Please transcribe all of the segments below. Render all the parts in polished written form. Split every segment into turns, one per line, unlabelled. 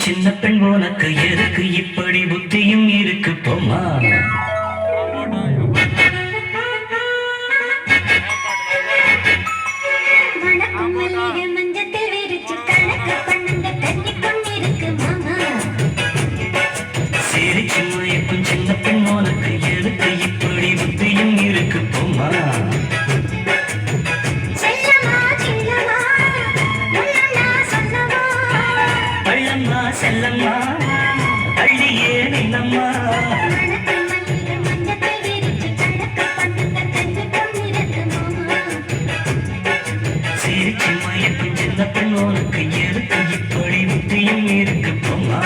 சின்ன பெண் உனக்கு எதுக்கு இப்படி புத்தியும் இருக்கு போமா சிரிச்சு மயக்கும் சின்ன பெண் உனக்கு எதுக்கு இப்படி புத்தியும் இருக்கு போமா செல்லம்மா அள்ளியே நின்னம்மா சிரிச்சு மயக்கும் சின்ன பெண் உனக்கு எதுக்கு இப்படி புத்தியும் இருக்கு போமா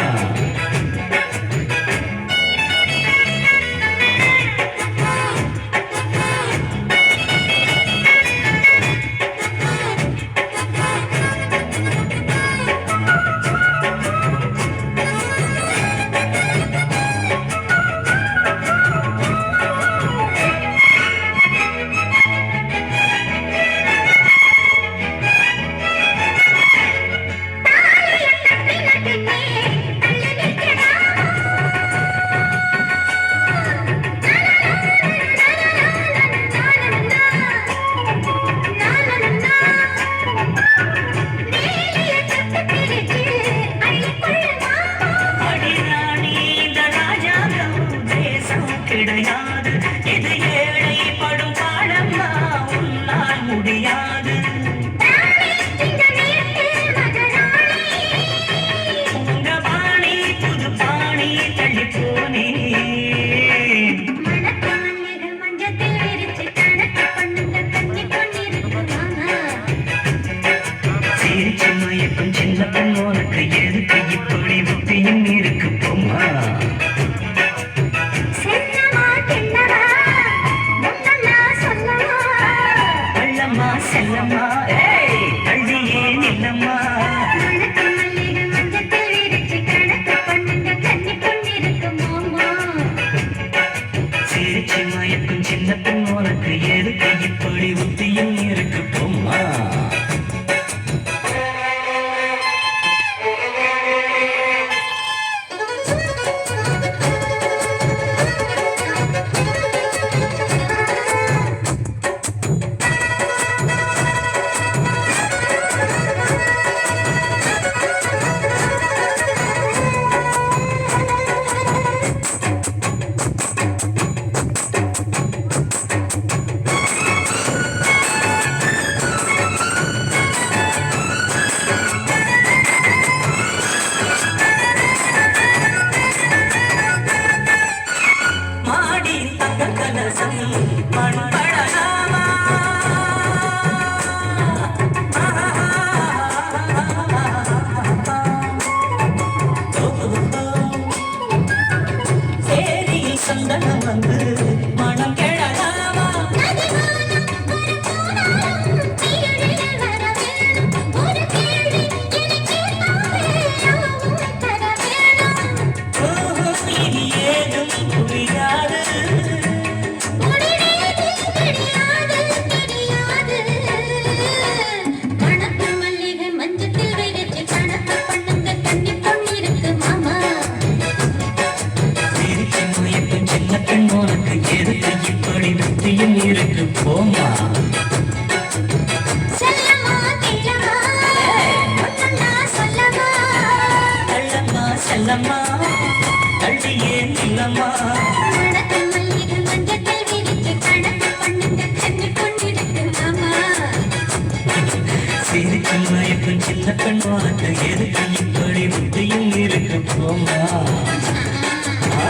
கிடையாது இது ஏழை படும் பாடம்மா உன்னால் முடியாது உங்க பாணி புது பாணி தள்ளி போனே சிரிச்சு மயக்கும் சின்ன பெண் உனக்கு எதுக்கு இப்படி புத்தியும் இருக்கு போமா செல்லம்மா ஏய் அள்ளியே நில்லம்மா சிரிச்சு மயக்கும் சின்ன பெண் உனக்கு எதுக்கு இப்படி புத்தியும் இருக்கு போமா சந்தனம் வந்து மனம் கேளலாமா இனி ஏதும் புரியாது உனக்கு எதுக்கு இப்படி புத்தியும் இருக்கு போமா செல்லம்மா செல்லம்மா அள்ளியே நில்லம்மா சிரிச்சு மயக்கும் சின்ன பெண் உனக்கு எதுக்கு இப்படி புத்தியும் இருக்கு போமா